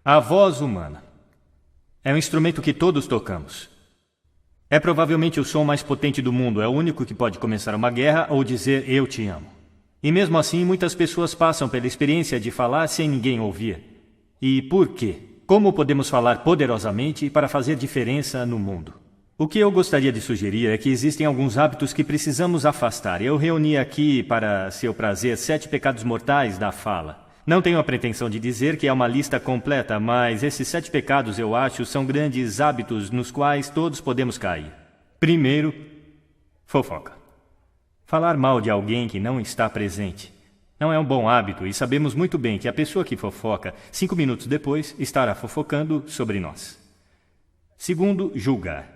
A voz humana é um instrumento que todos tocamos. É provavelmente o som mais potente do mundo, é o único que pode começar uma guerra ou dizer eu te amo. E mesmo assim, muitas pessoas passam pela experiência de falar sem ninguém ouvir. E por quê? Como podemos falar poderosamente para fazer diferença no mundo? O que eu gostaria de sugerir é que existem alguns hábitos que precisamos afastar. Eu reuni aqui, para seu prazer, 7 pecados mortais da fala. Não tenho a pretensão de dizer que é uma lista completa, mas esses 7 pecados, eu acho, são grandes hábitos nos quais todos podemos cair. Primeiro, fofoca. Falar mal de alguém que não está presente. Não é um bom hábito e sabemos muito bem que a pessoa que fofoca, 5 minutos depois, estará fofocando sobre nós. Segundo, julgar.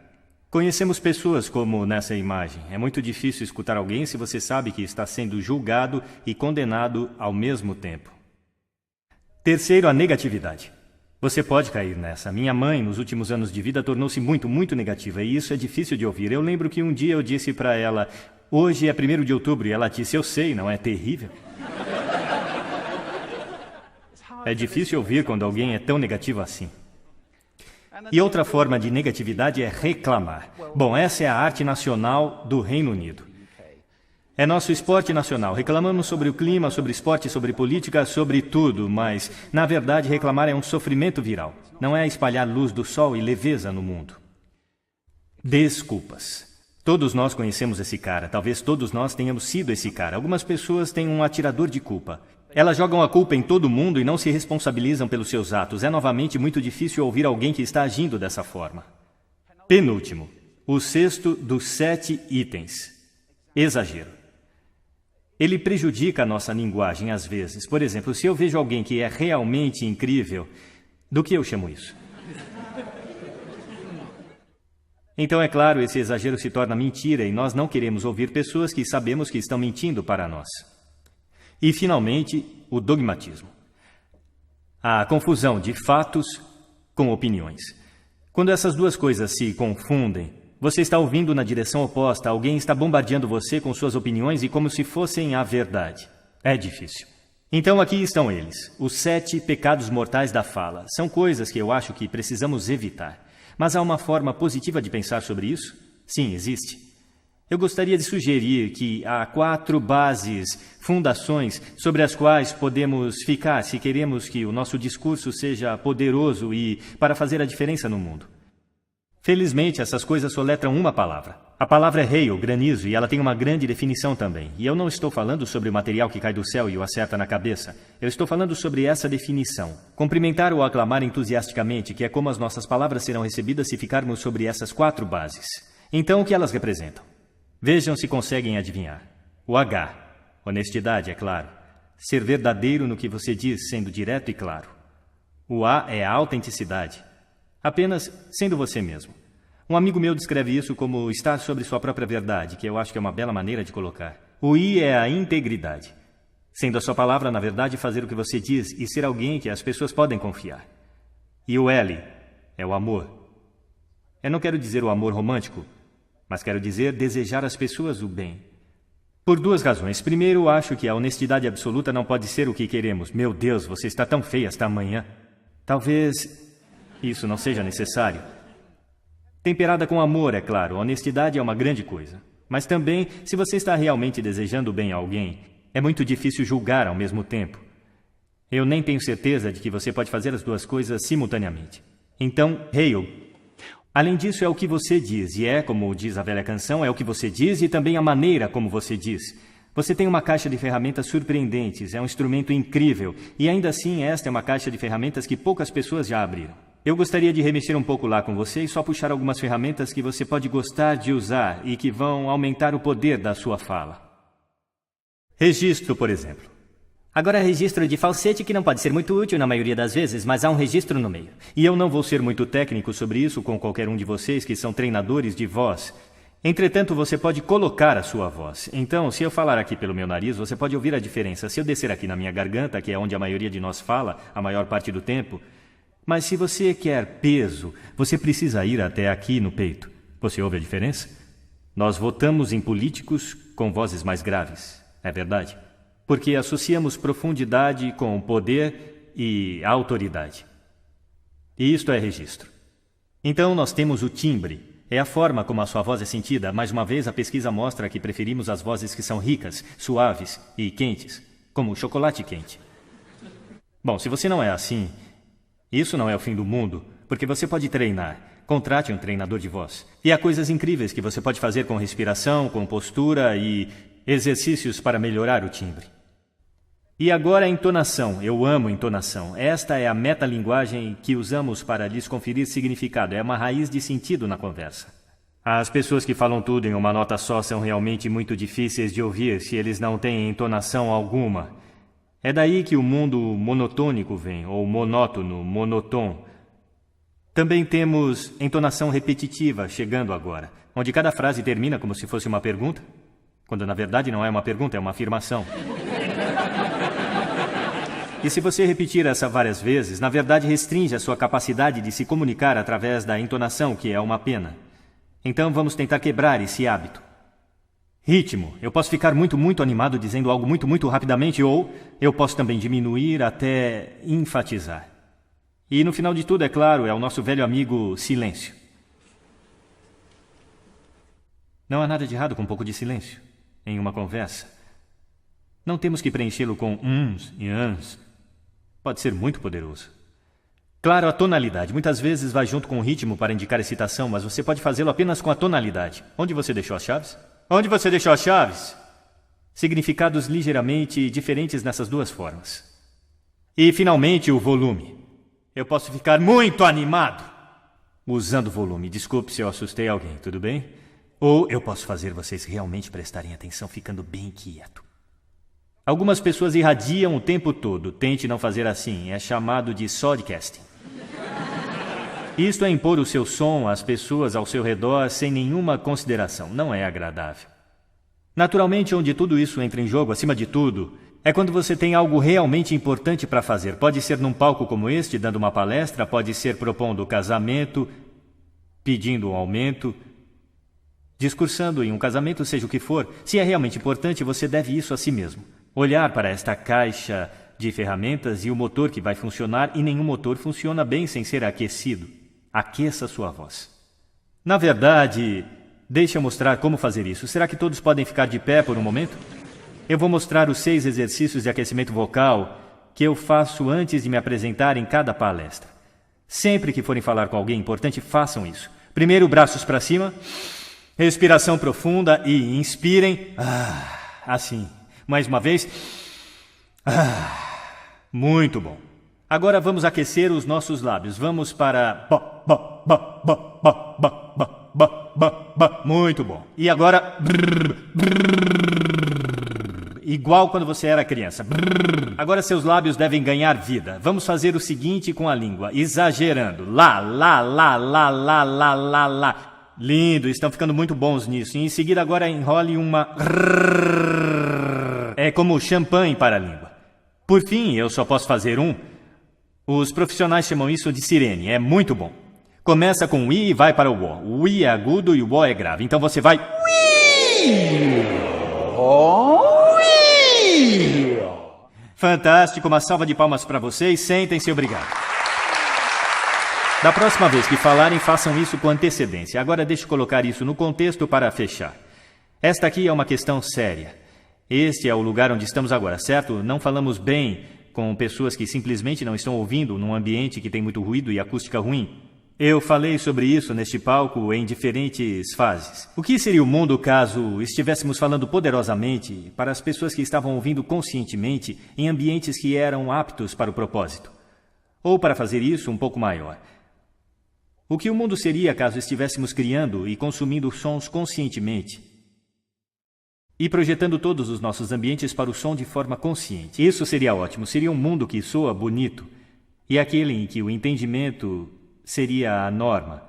Conhecemos pessoas como nessa imagem. É muito difícil escutar alguém se você sabe que está sendo julgado e condenado ao mesmo tempo. Terceiro, a negatividade. Você pode cair nessa. Minha mãe, nos últimos anos de vida, tornou-se muito negativa e isso é difícil de ouvir. Eu lembro que um dia eu disse para ela, hoje é 1º de outubro, e ela disse, eu sei, não é terrível? É difícil ouvir quando alguém é tão negativo assim. E outra forma de negatividade é reclamar. Bom, essa é a arte nacional do Reino Unido. É nosso esporte nacional. Reclamamos sobre o clima, sobre esporte, sobre política, sobre tudo, mas, na verdade, reclamar é um sofrimento viral. Não é espalhar luz do sol e leveza no mundo. Desculpas. Todos nós conhecemos esse cara. Talvez todos nós tenhamos sido esse cara. Algumas pessoas têm um atirador de culpa. Elas jogam a culpa em todo mundo e não se responsabilizam pelos seus atos. É novamente muito difícil ouvir alguém que está agindo dessa forma. Penúltimo. O 6º dos 7 itens. Exagero. Ele prejudica a nossa linguagem às vezes. Por exemplo, se eu vejo alguém que é realmente incrível, do que eu chamo isso? Então, é claro, esse exagero se torna mentira e nós não queremos ouvir pessoas que sabemos que estão mentindo para nós. E, finalmente, o dogmatismo. A confusão de fatos com opiniões. Quando essas duas coisas se confundem, você está ouvindo na direção oposta, alguém está bombardeando você com suas opiniões e como se fossem a verdade. É difícil. Então aqui estão eles, os 7 pecados mortais da fala. São coisas que eu acho que precisamos evitar. Mas há uma forma positiva de pensar sobre isso? Sim, existe. Eu gostaria de sugerir que há 4 bases, fundações, sobre as quais podemos ficar se queremos que o nosso discurso seja poderoso e para fazer a diferença no mundo. Felizmente, essas coisas soletram uma palavra. A palavra é hail, granizo, e ela tem uma grande definição também. E eu não estou falando sobre o material que cai do céu e o acerta na cabeça. Eu estou falando sobre essa definição. Cumprimentar ou aclamar entusiasticamente, que é como as nossas palavras serão recebidas se ficarmos sobre essas 4 bases. Então, o que elas representam? Vejam se conseguem adivinhar. O H. Honestidade, é claro. Ser verdadeiro no que você diz, sendo direto e claro. O A é a autenticidade. Apenas sendo você mesmo. Um amigo meu descreve isso como estar sobre sua própria verdade, que eu acho que é uma bela maneira de colocar. O I é a integridade. Sendo a sua palavra, na verdade, fazer o que você diz e ser alguém que as pessoas podem confiar. E o L é o amor. Eu não quero dizer o amor romântico, mas quero dizer desejar às pessoas o bem. Por 2 razões. Primeiro, acho que a honestidade absoluta não pode ser o que queremos. Meu Deus, você está tão feia esta manhã. Talvez isso não seja necessário. Temperada com amor, é claro. Honestidade é uma grande coisa. Mas também, se você está realmente desejando bem a alguém, é muito difícil julgar ao mesmo tempo. Eu nem tenho certeza de que você pode fazer as 2 coisas simultaneamente. Então, hail. Além disso, é o que você diz. E é, como diz a velha canção, é o que você diz e também a maneira como você diz. Você tem uma caixa de ferramentas surpreendentes. É um instrumento incrível. E ainda assim, esta é uma caixa de ferramentas que poucas pessoas já abriram. Eu gostaria de remexer um pouco lá com você e só puxar algumas ferramentas que você pode gostar de usar e que vão aumentar o poder da sua fala. Registro, por exemplo. Agora, registro de falsete que não pode ser muito útil na maioria das vezes, mas há um registro no meio. E eu não vou ser muito técnico sobre isso com qualquer um de vocês que são treinadores de voz. Entretanto, você pode colocar a sua voz. Então, se eu falar aqui pelo meu nariz, você pode ouvir a diferença. Se eu descer aqui na minha garganta, que é onde a maioria de nós fala, a maior parte do tempo... Mas se você quer peso, você precisa ir até aqui no peito. Você ouve a diferença? Nós votamos em políticos com vozes mais graves, é verdade? Porque associamos profundidade com poder e autoridade. E isto é registro. Então nós temos o timbre. É a forma como a sua voz é sentida. Mais uma vez, a pesquisa mostra que preferimos as vozes que são ricas, suaves e quentes, como o chocolate quente. Bom, se você não é assim, isso não é o fim do mundo, porque você pode treinar. Contrate um treinador de voz. E há coisas incríveis que você pode fazer com respiração, com postura e exercícios para melhorar o timbre. E agora a entonação. Eu amo entonação. Esta é a metalinguagem que usamos para lhes conferir significado. É uma raiz de sentido na conversa. As pessoas que falam tudo em uma nota só são realmente muito difíceis de ouvir se eles não têm entonação alguma. É daí que o mundo monotônico vem, ou monótono, monotom. Também temos entonação repetitiva chegando agora, onde cada frase termina como se fosse uma pergunta, quando na verdade não é uma pergunta, é uma afirmação. E se você repetir essa várias vezes, na verdade restringe a sua capacidade de se comunicar através da entonação, que é uma pena. Então vamos tentar quebrar esse hábito. Ritmo. Eu posso ficar muito animado dizendo algo muito rapidamente, ou eu posso também diminuir até enfatizar. E no final de tudo, é claro, é o nosso velho amigo silêncio. Não há nada de errado com um pouco de silêncio em uma conversa. Não temos que preenchê-lo com uns e ans. Pode ser muito poderoso. Claro, a tonalidade. Muitas vezes vai junto com o ritmo para indicar excitação, mas você pode fazê-lo apenas com a tonalidade. Onde você deixou as chaves? Onde você deixou as chaves? Significados ligeiramente diferentes nessas duas formas. E, finalmente, o volume. Eu posso ficar muito animado usando volume. Desculpe se eu assustei alguém, tudo bem? Ou eu posso fazer vocês realmente prestarem atenção ficando bem quieto. Algumas pessoas irradiam o tempo todo. Tente não fazer assim. É chamado de sodcasting. Isto é impor o seu som às pessoas ao seu redor sem nenhuma consideração. Não é agradável. Naturalmente, onde tudo isso entra em jogo, acima de tudo, é quando você tem algo realmente importante para fazer. Pode ser num palco como este, dando uma palestra, pode ser propondo casamento, pedindo um aumento, discursando em um casamento, seja o que for. Se é realmente importante, você deve isso a si mesmo. Olhar para esta caixa de ferramentas e o motor que vai funcionar, e nenhum motor funciona bem sem ser aquecido. Aqueça sua voz. Na verdade, deixe eu mostrar como fazer isso. Será que todos podem ficar de pé por um momento? Eu vou mostrar os 6 exercícios de aquecimento vocal que eu faço antes de me apresentar em cada palestra. Sempre que forem falar com alguém importante, façam isso. Primeiro, braços para cima, respiração profunda e inspirem. Assim. Mais uma vez. Muito bom. Agora vamos aquecer os nossos lábios. Vamos para... Muito bom. E agora... Igual quando você era criança. Agora seus lábios devem ganhar vida. Vamos fazer o seguinte com a língua, exagerando. Lá. Lindo, estão ficando muito bons nisso. E em seguida agora enrole uma... É como champanhe para a língua. Por fim, eu só posso fazer um. Os profissionais chamam isso de sirene. É muito bom. Começa com o I e vai para o O. O I é agudo e o O é grave. Então você vai... Fantástico, uma salva de palmas para vocês. Sentem-se, obrigado. Da próxima vez que falarem, façam isso com antecedência. Agora deixe eu colocar isso no contexto para fechar. Esta aqui é uma questão séria. Este é o lugar onde estamos agora, certo? Não falamos bem com pessoas que simplesmente não estão ouvindo num ambiente que tem muito ruído e acústica ruim. Eu falei sobre isso neste palco em diferentes fases. O que seria o mundo caso estivéssemos falando poderosamente para as pessoas que estavam ouvindo conscientemente em ambientes que eram aptos para o propósito? Ou, para fazer isso, um pouco maior. O que o mundo seria caso estivéssemos criando e consumindo sons conscientemente e projetando todos os nossos ambientes para o som de forma consciente? Isso seria ótimo. Seria um mundo que soa bonito e aquele em que o entendimento seria a norma.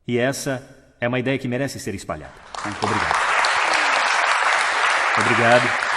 E essa é uma ideia que merece ser espalhada. Obrigado. Obrigado.